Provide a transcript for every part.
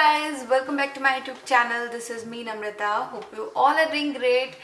guys, welcome back to my YouTube channel. This is me Namrata. Hope you all are doing great.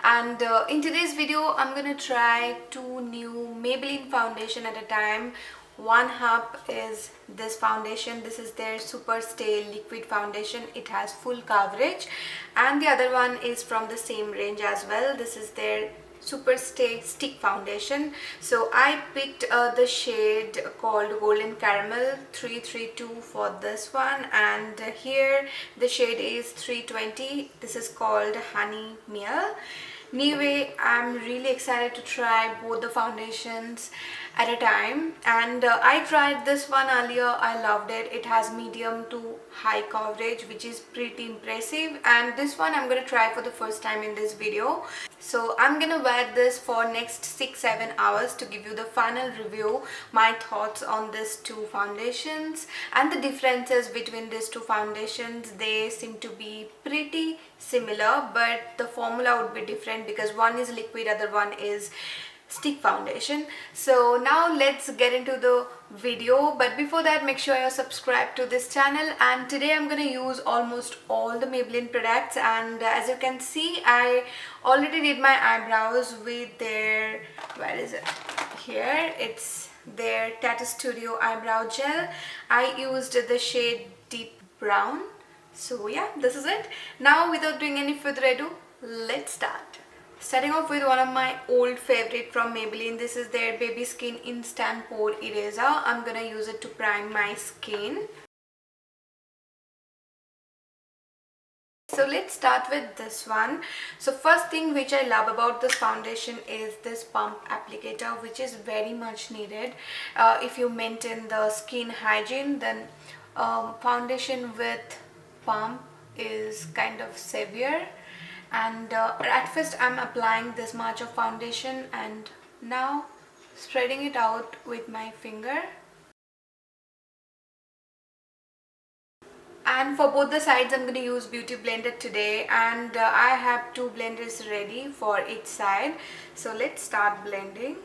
And in today's video, I'm gonna try two new Maybelline foundation at a time. One hub is this foundation. This is their Superstay liquid foundation. It has full coverage, and the other one is from the same range as well. This is their Superstay stick foundation. So I picked the shade called Golden Caramel 332 for this one, and here the shade is 320. This is called Honey Meal. Anyway, I'm really excited to try both the foundations at a time, and I tried this one earlier. I loved it. It has medium to high coverage, which is pretty impressive, and this one I'm gonna try for the first time in this video. So I'm gonna wear this for next 6-7 hours to give you the final review, my thoughts on these two foundations and the differences between these two foundations. They seem to be pretty similar, but the formula would be different because one is liquid, other one is stick foundation. So now let's get into the video, but before that, make sure you're subscribed to this channel. And today I'm gonna use almost all the Maybelline products, and as you can see, I already did my eyebrows with their, where is it, here, it's their Tattoo Studio eyebrow gel. I used the shade Deep Brown. So yeah, this is it. Now without doing any further ado, let's start. Starting off with one of my old favorite from Maybelline. This is their Baby Skin Instant Pore Eraser. I'm gonna use it to prime my skin. So let's start with this one. So first thing which I love about this foundation is this pump applicator, which is very much needed. If you maintain the skin hygiene, then foundation with pump is kind of severe. And at first I'm applying this much of foundation and now spreading it out with my finger. And for both the sides I'm going to use Beauty Blender today, and I have two blenders ready for each side. So let's start blending.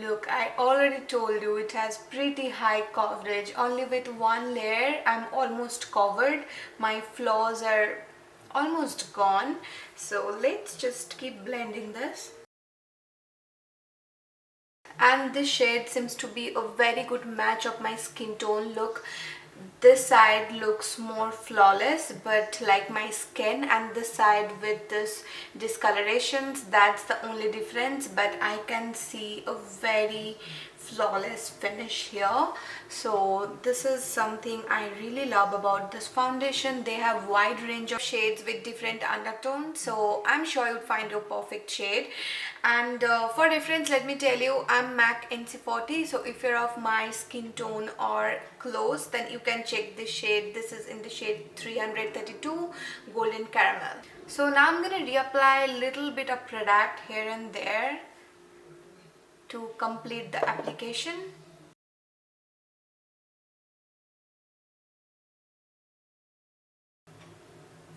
Look, I already told you it has pretty high coverage. Only with one layer I'm almost covered. My flaws are almost gone. So let's just keep blending this. And this shade seems to be a very good match of my skin tone. Look, this side looks more flawless but like my skin, and this side with this discolorations, that's the only difference, but I can see a very flawless finish here. So this is something I really love about this foundation. They have wide range of shades with different undertones, so I'm sure you'll find your perfect shade. And for reference, let me tell you, I'm MAC NC40, so if you're of my skin tone or close, then you can check this shade. This is in the shade 332 Golden Caramel. So now I'm gonna reapply a little bit of product here and there to complete the application.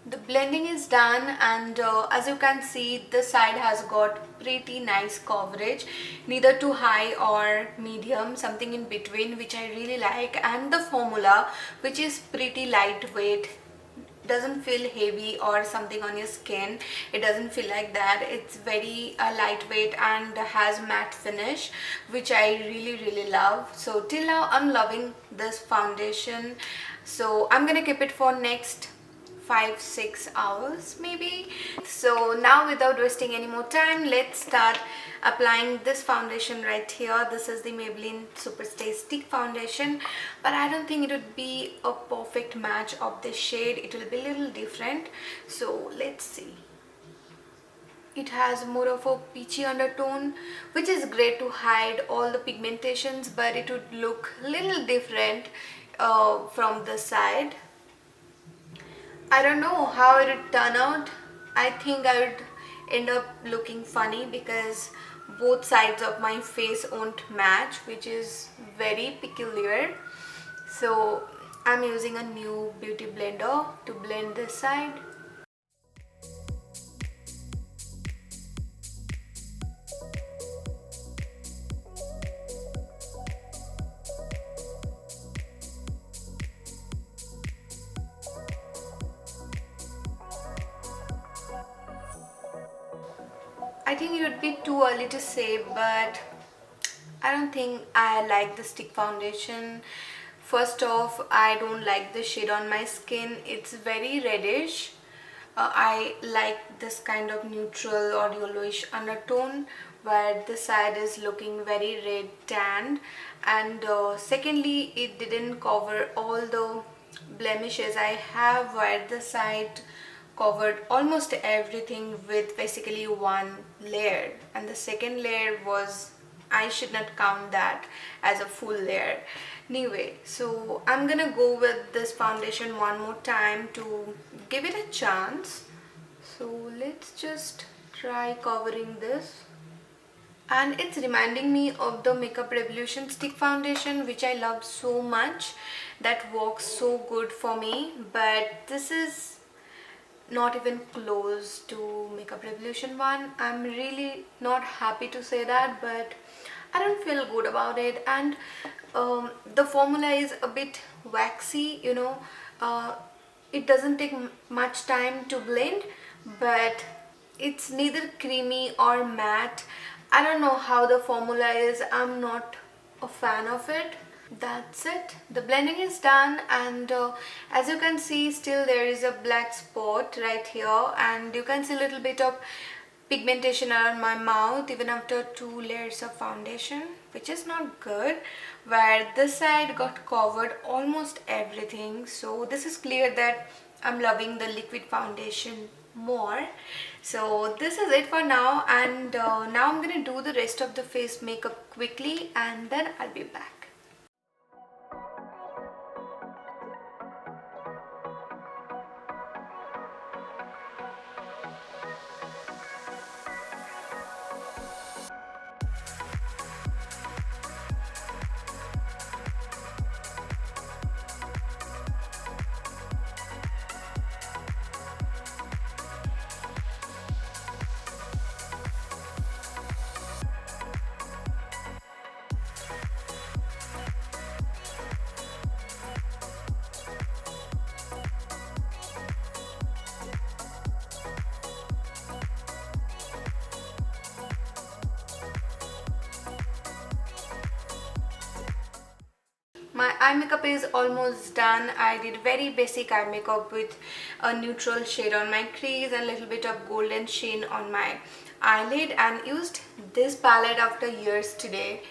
The blending is done, and as you can see, this side has got pretty nice coverage, neither too high or medium, something in between, which I really like. And the formula, which is pretty lightweight, doesn't feel heavy or something on your skin. It doesn't feel like that. It's very lightweight and has matte finish, which I really love. So till now I'm loving this foundation. So I'm gonna keep it for next 5-6 hours maybe. So now without wasting any more time, let's start applying this foundation right here. This is the Maybelline Superstay Stick Foundation, but I don't think it would be a perfect match of this shade. It will be a little different, so let's see. It has more of a peachy undertone, which is great to hide all the pigmentations, but it would look a little different from the side. I don't know how it would turn out. I think I would end up looking funny because both sides of my face won't match, which is very peculiar. So I'm using a new beauty blender to blend this side. I think it would be too early to say, but I don't think I like the stick foundation. First off, I don't like the shade on my skin. It's very reddish. I like this kind of neutral or yellowish undertone where the side is looking very red tanned, and secondly, it didn't cover all the blemishes I have, where the side covered almost everything with basically one layer, and the second layer was, I should not count that as a full layer. Anyway, so I'm gonna go with this foundation one more time to give it a chance. So let's just try covering this. And it's reminding me of the Makeup Revolution stick foundation, which I loved so much. That works so good for me, but this is not even close to Makeup Revolution one. I'm really not happy to say that, but I don't feel good about it. And the formula is a bit waxy, you know. It doesn't take much time to blend, but it's neither creamy or matte. I don't know how the formula is. I'm not a fan of it. That's it. The blending is done, and as you can see, still there is a black spot right here, and you can see a little bit of pigmentation around my mouth even after 2 layers of foundation, which is not good, where this side got covered almost everything. So this is clear that I'm loving the liquid foundation more. So this is it for now, and now I'm gonna do the rest of the face makeup quickly, and then I'll be back. My eye makeup is almost done. I did very basic eye makeup with a neutral shade on my crease and a little bit of golden sheen on my eyelid, and used this palette after years today.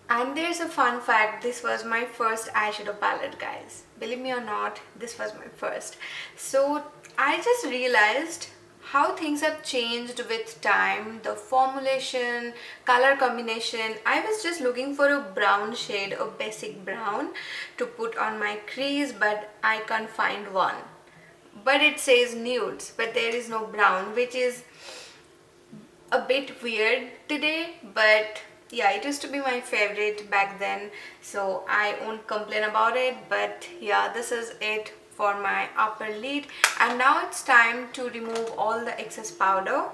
And there's a fun fact, this was my first eyeshadow palette, guys. Believe me or not, this was my first. So I just realized how things have changed with time, the formulation, color combination. I was just looking for a brown shade, a basic brown to put on my crease, but I can't find one. But it says nudes, but there is no brown, which is a bit weird today, but yeah, it used to be my favorite back then, so I won't complain about it. But yeah, this is it for my upper lid, and now it's time to remove all the excess powder.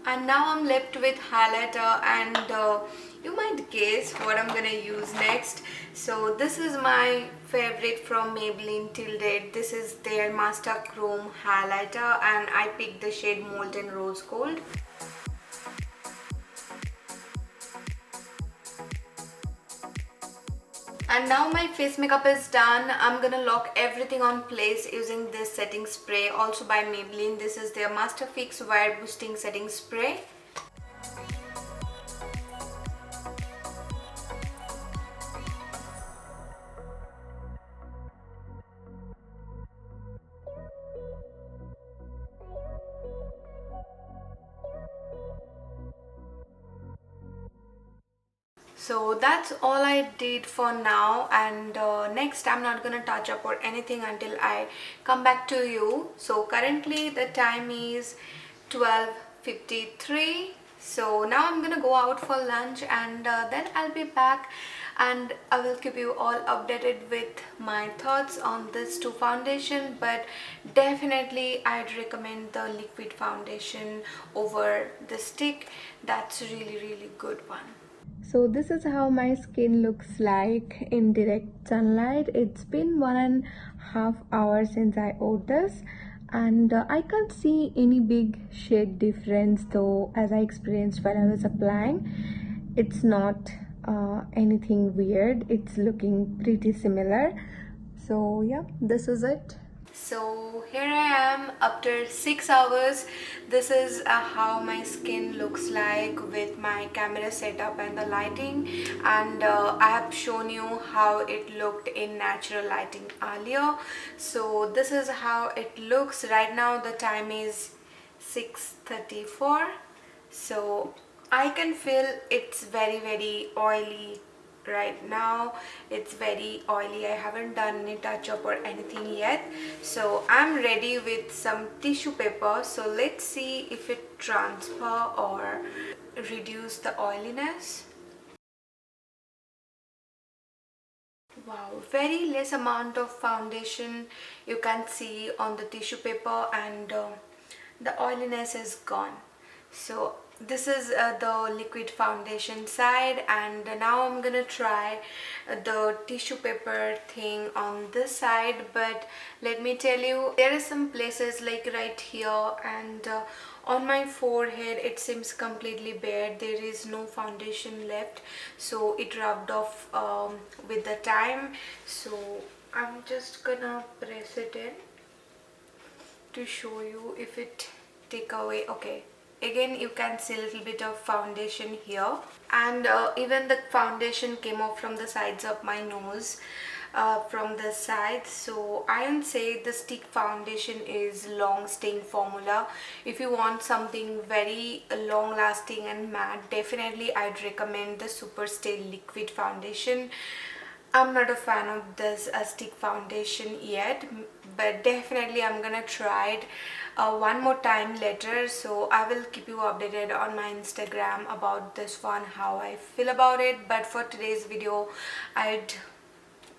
And now I'm left with highlighter, and you might guess what I'm gonna use next. So this is my favorite from Maybelline till date. This is their Master Chrome highlighter, and I picked the shade Molten Rose Gold. And now my face makeup is done. I'm gonna lock everything on place using this setting spray, also by Maybelline. This is their Master Fix Wear Boosting Setting Spray. So that's all I did for now, and next I'm not gonna touch up or anything until I come back to you. So currently the time is 12:53. So now I'm gonna go out for lunch, and then I'll be back, and I will keep you all updated with my thoughts on this two foundation. But definitely I'd recommend the liquid foundation over the stick. That's a really good one. So this is how my skin looks like in direct sunlight. It's been 1.5 hours since I wore this, and I can't see any big shade difference though, as I experienced while I was applying. It's not anything weird, it's looking pretty similar. So yeah, this is it. So here I am after 6 hours. This is how my skin looks like with my camera setup and the lighting, and I have shown you how it looked in natural lighting earlier. So this is how it looks right now. The time is 6:34. So I can feel it's very oily right now. It's very oily. I haven't done any touch up or anything yet, so I'm ready with some tissue paper. So let's see if it transfer or reduce the oiliness. Wow, very less amount of foundation you can see on the tissue paper, and the oiliness is gone. So this is the liquid foundation side, and now I'm gonna try the tissue paper thing on this side. But let me tell you, there are some places like right here and on my forehead it seems completely bare. There is no foundation left, so it rubbed off with the time. So I'm just gonna press it in to show you if it take away. Okay, again you can see a little bit of foundation here, and even the foundation came off from the sides of my nose, from the sides. So I would say the stick foundation is long staying formula. If you want something very long lasting and matte, definitely I'd recommend the Superstay liquid foundation. I'm not a fan of this stick foundation yet, but definitely I'm gonna try it one more time later. So I will keep you updated on my Instagram about this one, how I feel about it. But for today's video, I'd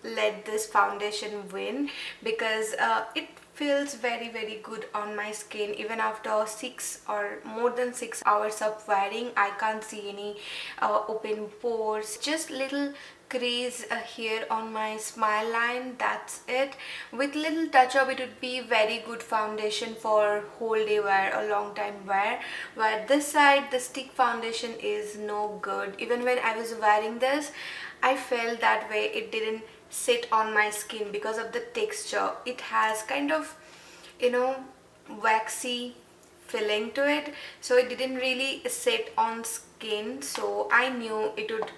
let this foundation win because it feels very good on my skin. Even after 6 or more than 6 hours of wearing, I can't see any open pores, just little crease here on my smile line. That's it. With little touch up, it would be very good foundation for whole day wear or long time wear. Where this side, the stick foundation is no good. Even when I was wearing this, I felt that way. It didn't sit on my skin because of the texture. It has kind of, you know, waxy filling to it, so it didn't really sit on skin. So I knew it would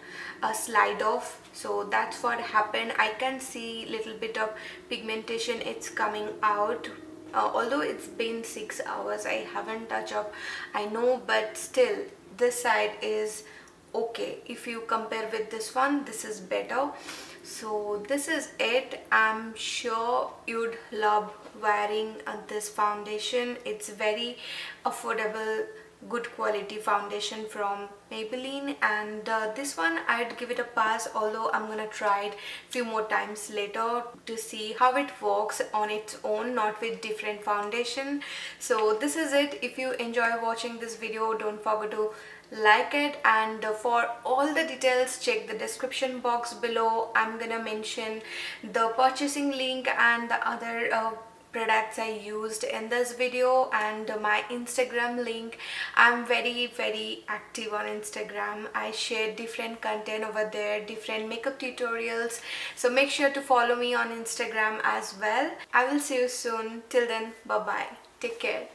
slide off. So that's what happened. I can see little bit of pigmentation, it's coming out. Although it's been 6 hours, I haven't touched up, I know, but still this side is okay. If you compare with this one, this is better. So this is it. I'm sure you'd love wearing this foundation. It's very affordable, good quality foundation from Maybelline, and this one I'd give it a pass, although I'm gonna try it few more times later to see how it works on its own, not with different foundation. So this is it. If you enjoy watching this video, don't forget to like it, and for all the details check the description box below. I'm gonna mention the purchasing link and the other products I used in this video, and my Instagram link. I'm very active on Instagram. I share different content over there, different makeup tutorials, so make sure to follow me on Instagram as well. I will see you soon. Till then, bye bye, take care.